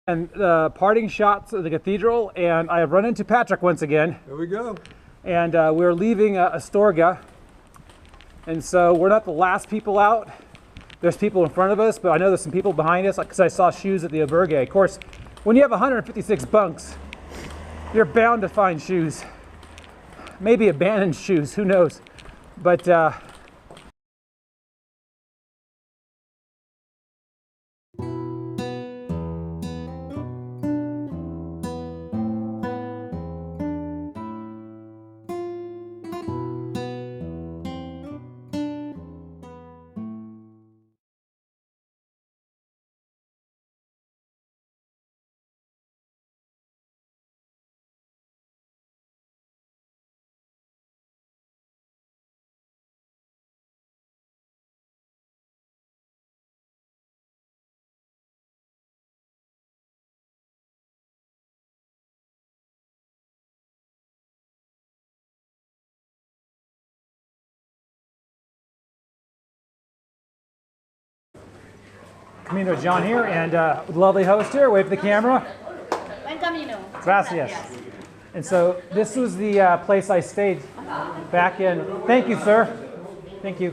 And parting shots of the cathedral, and I have run into Patrick once again. There we go. And we're leaving Astorga, and so we're not the last people out. There's people in front of us, but I know there's some people behind us because I saw shoes at the albergue. Of course, when you have 156 bunks, you're bound to find shoes. Maybe abandoned shoes, who knows? But Camino John here, and with the lovely host here. Wave to the camera. Buen Camino. Gracias. And so this was the place I stayed back in. Thank you, sir. Thank you.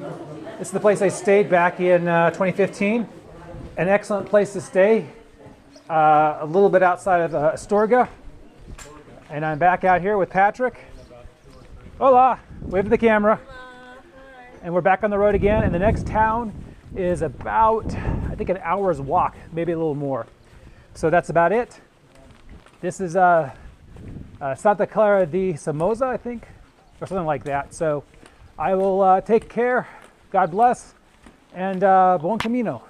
This is the place I stayed back in 2015. An excellent place to stay. A little bit outside of Astorga. And I'm back out here with Patrick. Hola. Wave to the camera. And we're back on the road again. And the next town is about, I think, an hour's walk, maybe a little more. So that's about it. This is Santa Clara de Somoza, I think, or something like that. So I will take care. God bless, and bon camino.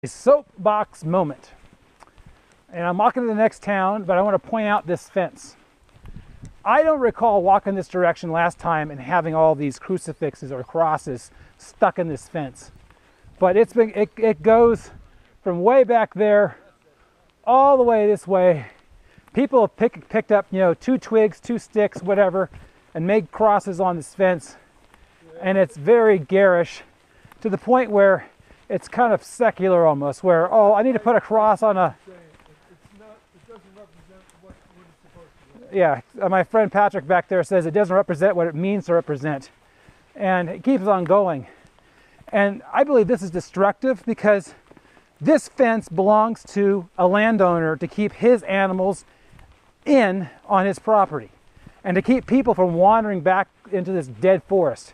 A soapbox moment. And I'm walking to the next town, but I want to point out this fence. I don't recall walking this direction last time and having all these crucifixes or crosses stuck in this fence. But it goes from way back there all the way this way. People have picked up, 2 twigs, 2 sticks, whatever, and made crosses on this fence. And it's very garish to the point where it's kind of secular almost, where, oh, I need to put a cross on a... It doesn't represent what it's supposed to. Yeah, my friend Patrick back there says it doesn't represent what it means to represent. And it keeps on going. And I believe this is destructive because this fence belongs to a landowner to keep his animals in on his property and to keep people from wandering back into this dead forest.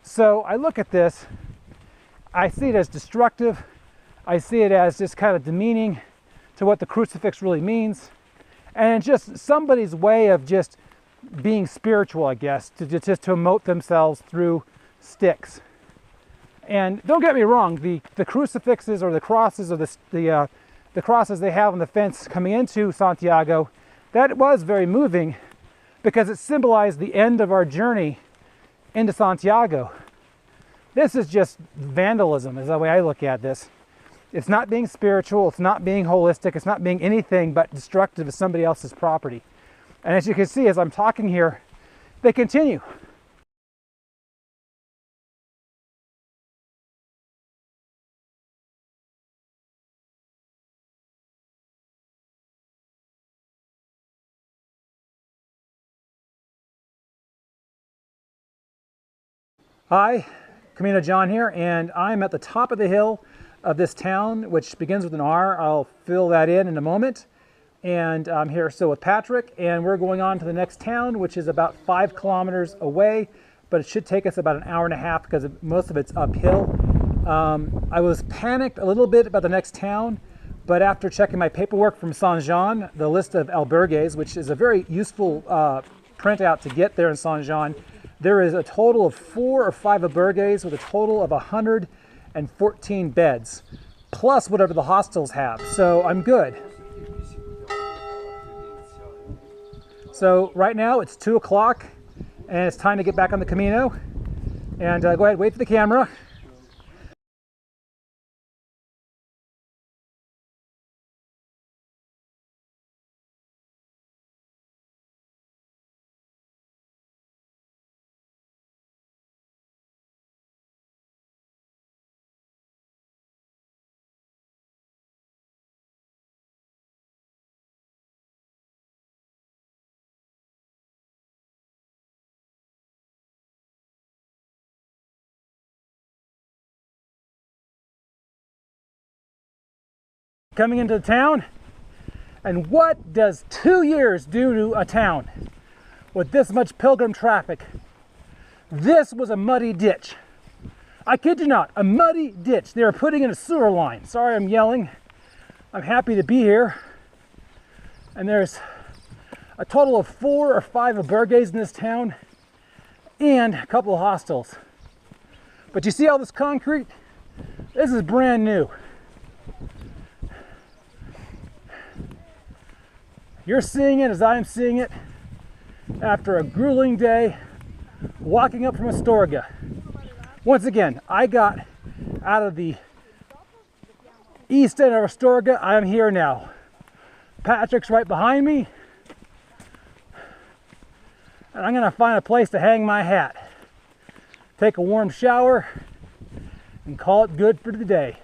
So I look at this, I see it as destructive. I see it as just kind of demeaning to what the crucifix really means. And it's just somebody's way of just being spiritual, I guess, to emote themselves through sticks. And don't get me wrong, the crucifixes or the crosses or the crosses they have on the fence coming into Santiago, that was very moving because it symbolized the end of our journey into Santiago. This is just vandalism, is the way I look at this. It's not being spiritual, it's not being holistic, it's not being anything but destructive of somebody else's property. And as you can see, as I'm talking here, they continue. Hi, Camino John here, and I'm at the top of the hill of this town, which begins with an R. I'll fill that in a moment. and I'm here still with Patrick, and we're going on to the next town, which is about 5 kilometers away, but it should take us about an hour and a half because most of it's uphill. I was panicked a little bit about the next town, but after checking my paperwork from Saint-Jean, the list of albergues, which is a very useful printout to get there in Saint-Jean, there is a total of 4 or 5 albergues with a total of 114 beds, plus whatever the hostels have, so I'm good. So right now it's 2 o'clock and it's time to get back on the Camino. And go ahead, wait for the camera. Coming into the town, and what does 2 years do to a town with this much pilgrim traffic? This was a muddy ditch. I kid you not, a muddy ditch. They were putting in a sewer line. Sorry I'm yelling. I'm happy to be here. And there's a total of 4 or 5 albergues in this town and a couple of hostels. But you see all this concrete? This is brand new. You're seeing it as I'm seeing it after a grueling day walking up from Astorga. Once again, I got out of the east end of Astorga. I'm here now. Patrick's right behind me. And I'm gonna find a place to hang my hat, take a warm shower, and call it good for the day.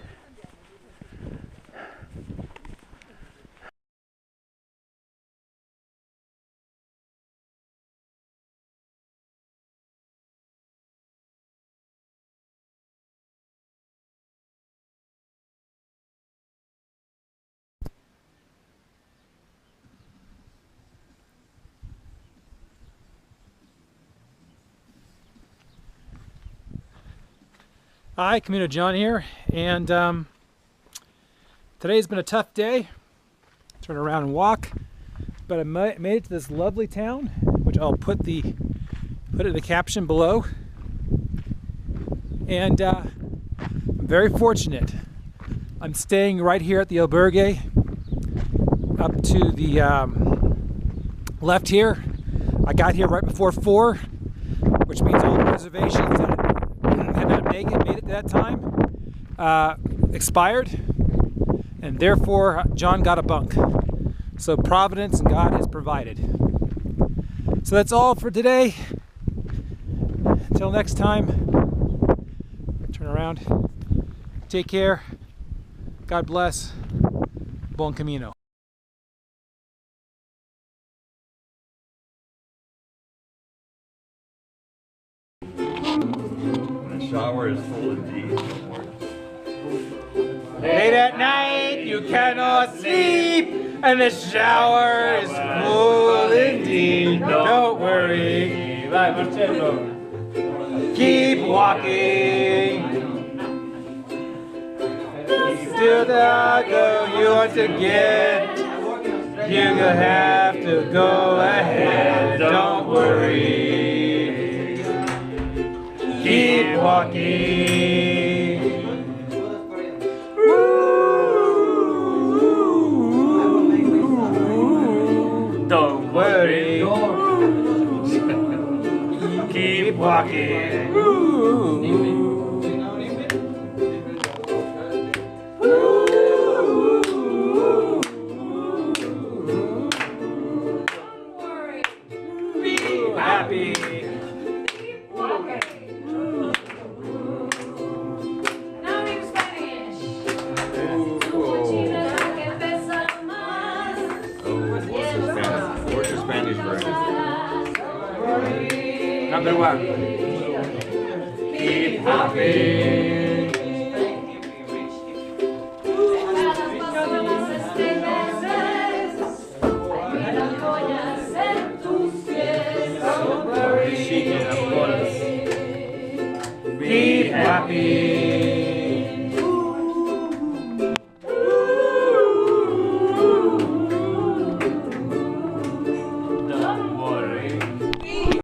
Hi, Camino John here, and today's been a tough day. Turn around and walk, but I made it to this lovely town, which I'll put it in the caption below. And I'm very fortunate. I'm staying right here at the albergue, up to the left here. I got here right before 4, which means all the reservations that had not made it to that time expired, and therefore John got a bunk. So Providence and God has provided. So that's all for today. Until next time, turn around, take care, God bless, Bon Camino. Shower is full of D. Late at night you cannot sleep, and the shower is full indeed. Don't worry, keep walking. Still the go you want to get, you have to go ahead. Don't worry. Keep walking. Don't worry. Keep walking. Be happy. Number 1. Keep happy. happy.